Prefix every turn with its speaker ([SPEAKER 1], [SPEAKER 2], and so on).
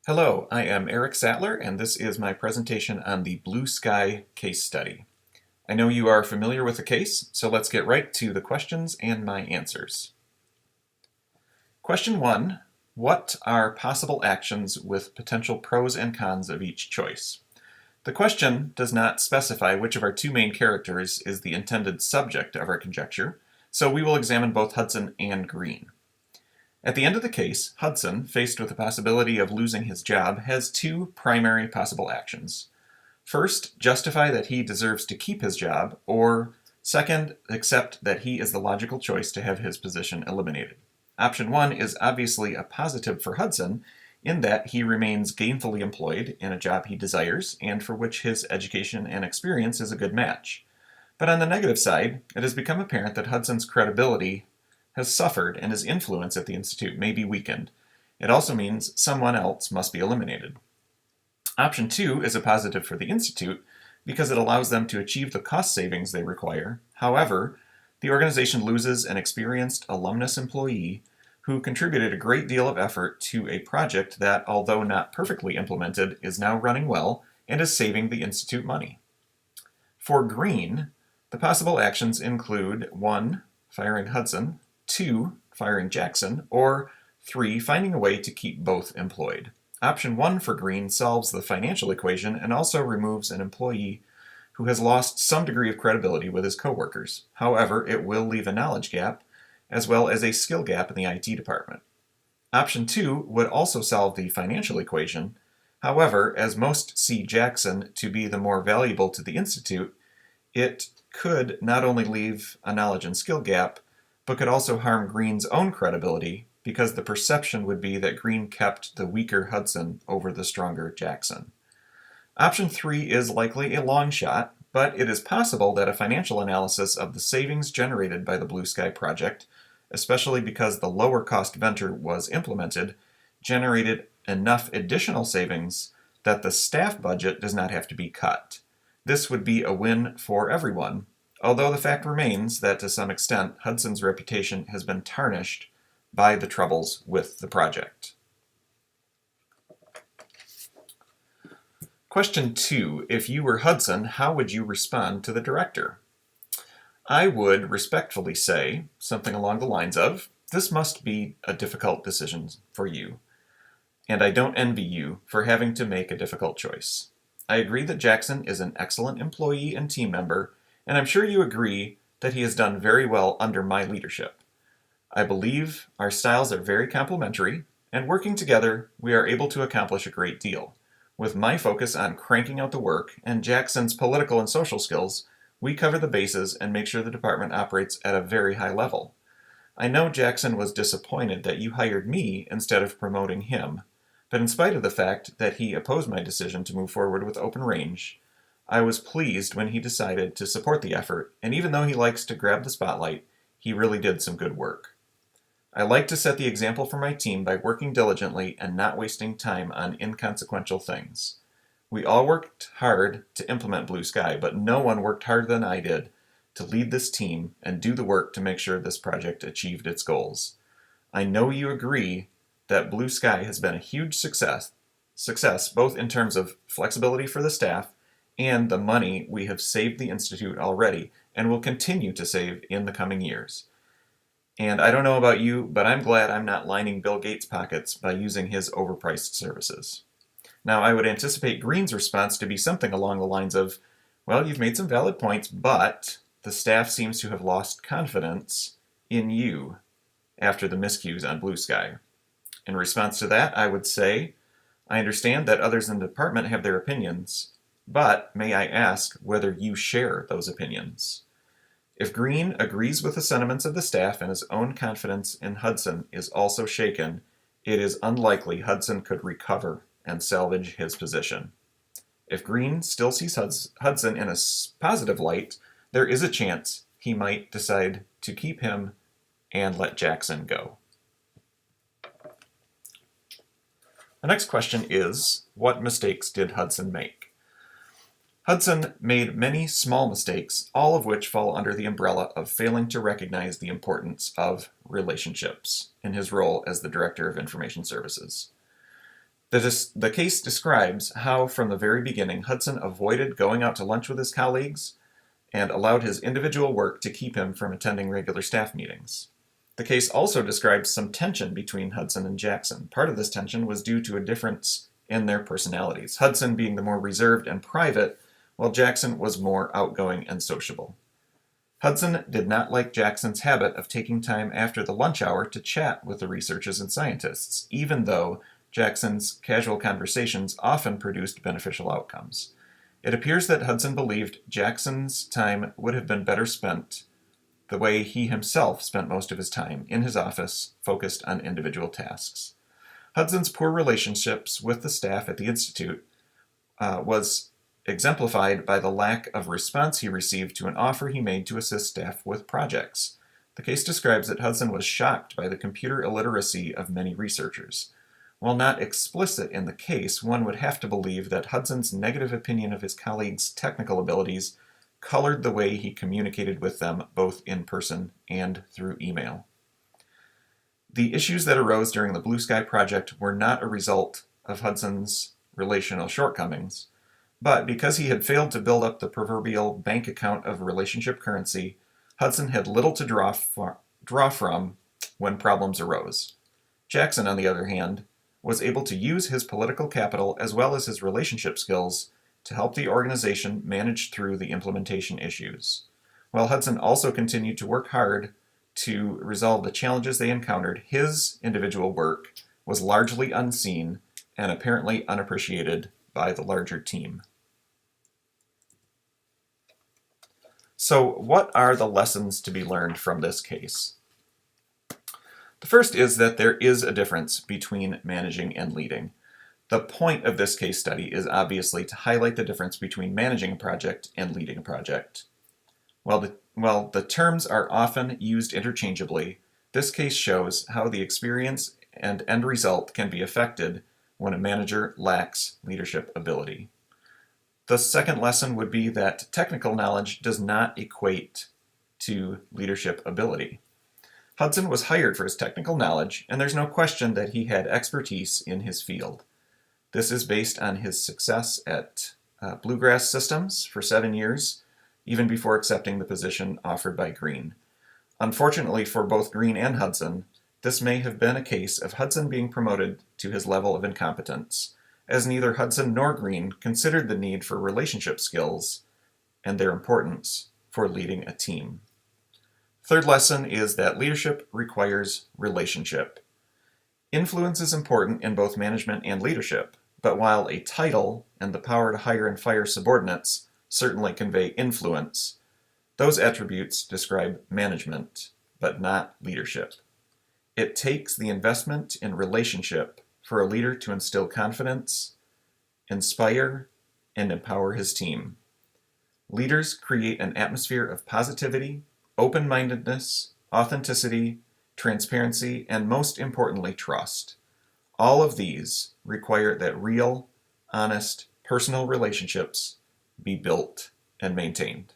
[SPEAKER 1] Hello, I am Eric Sattler, and this is my presentation on the Blue Sky case study. I know you are familiar with the case, so let's get right to the questions and my answers. Question 1. What are possible actions with potential pros and cons of each choice? The question does not specify which of our two main characters is the intended subject of our conjecture, so we will examine both Hudson and Green. At the end of the case, Hudson, faced with the possibility of losing his job, has two primary possible actions. First, justify that he deserves to keep his job, or second, accept that he is the logical choice to have his position eliminated. Option 1 is obviously a positive for Hudson in that he remains gainfully employed in a job he desires and for which his education and experience is a good match. But on the negative side, it has become apparent that Hudson's credibility has suffered and his influence at the Institute may be weakened. It also means someone else must be eliminated. Option 2 is a positive for the Institute because it allows them to achieve the cost savings they require. However, the organization loses an experienced alumnus employee who contributed a great deal of effort to a project that, although not perfectly implemented, is now running well and is saving the Institute money. For Green, the possible actions include 1. Firing Hudson, 2. Firing Jackson, or 3. Finding a way to keep both employed. Option 1 for Green solves the financial equation and also removes an employee who has lost some degree of credibility with his coworkers. However, it will leave a knowledge gap as well as a skill gap in the IT department. Option 2 would also solve the financial equation. However, as most see Jackson to be the more valuable to the Institute, it could not only leave a knowledge and skill gap, but could also harm Green's own credibility because the perception would be that Green kept the weaker Hudson over the stronger Jackson. Option 3 is likely a long shot, but it is possible that a financial analysis of the savings generated by the Blue Sky project, especially because the lower cost venture was implemented, generated enough additional savings that the staff budget does not have to be cut. This would be a win for everyone, although the fact remains that to some extent Hudson's reputation has been tarnished by the troubles with the project. Question 2. If you were Hudson, how would you respond to the director? I would respectfully say something along the lines of, "This must be a difficult decision for you, and I don't envy you for having to make a difficult choice. I agree that Jackson is an excellent employee and team member, and I'm sure you agree that he has done very well under my leadership. I believe our styles are very complementary, and working together, we are able to accomplish a great deal. With my focus on cranking out the work and Jackson's political and social skills, we cover the bases and make sure the department operates at a very high level. I know Jackson was disappointed that you hired me instead of promoting him, but in spite of the fact that he opposed my decision to move forward with Open Range, I was pleased when he decided to support the effort, and even though he likes to grab the spotlight, he really did some good work. I like to set the example for my team by working diligently and not wasting time on inconsequential things. We all worked hard to implement Blue Sky, but no one worked harder than I did to lead this team and do the work to make sure this project achieved its goals. I know you agree that Blue Sky has been a huge success both in terms of flexibility for the staff and the money we have saved the Institute already and will continue to save in the coming years. And I don't know about you, but I'm glad I'm not lining Bill Gates' pockets by using his overpriced services." Now, I would anticipate Green's response to be something along the lines of, "Well, you've made some valid points, but the staff seems to have lost confidence in you after the miscues on Blue Sky." In response to that, I would say, "I understand that others in the department have their opinions, but may I ask whether you share those opinions?" If Green agrees with the sentiments of the staff and his own confidence in Hudson is also shaken, it is unlikely Hudson could recover and salvage his position. If Green still sees Hudson in a positive light, there is a chance he might decide to keep him and let Jackson go. The next question is, what mistakes did Hudson make? Hudson made many small mistakes, all of which fall under the umbrella of failing to recognize the importance of relationships in his role as the Director of Information Services. The case describes how, from the very beginning, Hudson avoided going out to lunch with his colleagues and allowed his individual work to keep him from attending regular staff meetings. The case also describes some tension between Hudson and Jackson. Part of this tension was due to a difference in their personalities, Hudson being the more reserved and private, while Jackson was more outgoing and sociable. Hudson did not like Jackson's habit of taking time after the lunch hour to chat with the researchers and scientists, even though Jackson's casual conversations often produced beneficial outcomes. It appears that Hudson believed Jackson's time would have been better spent the way he himself spent most of his time, in his office, focused on individual tasks. Hudson's poor relationships with the staff at the Institute was exemplified by the lack of response he received to an offer he made to assist staff with projects. The case describes that Hudson was shocked by the computer illiteracy of many researchers. While not explicit in the case, one would have to believe that Hudson's negative opinion of his colleagues' technical abilities colored the way he communicated with them both in person and through email. The issues that arose during the Blue Sky Project were not a result of Hudson's relational shortcomings, but because he had failed to build up the proverbial bank account of relationship currency, Hudson had little to draw from when problems arose. Jackson, on the other hand, was able to use his political capital as well as his relationship skills to help the organization manage through the implementation issues. While Hudson also continued to work hard to resolve the challenges they encountered, his individual work was largely unseen and apparently unappreciated by the larger team. So, what are the lessons to be learned from this case? The first is that there is a difference between managing and leading. The point of this case study is obviously to highlight the difference between managing a project and leading a project. While the terms are often used interchangeably, this case shows how the experience and end result can be affected when a manager lacks leadership ability. The second lesson would be that technical knowledge does not equate to leadership ability. Hudson was hired for his technical knowledge, and there's no question that he had expertise in his field. This is based on his success at Bluegrass Systems for 7 years, even before accepting the position offered by Green. Unfortunately for both Green and Hudson, this may have been a case of Hudson being promoted to his level of incompetence, as neither Hudson nor Green considered the need for relationship skills and their importance for leading a team. Third lesson is that leadership requires relationship. Influence is important in both management and leadership, but while a title and the power to hire and fire subordinates certainly convey influence, those attributes describe management, but not leadership. It takes the investment in relationship for a leader to instill confidence, inspire, and empower his team. Leaders create an atmosphere of positivity, open-mindedness, authenticity, transparency, and most importantly, trust. All of these require that real, honest, personal relationships be built and maintained.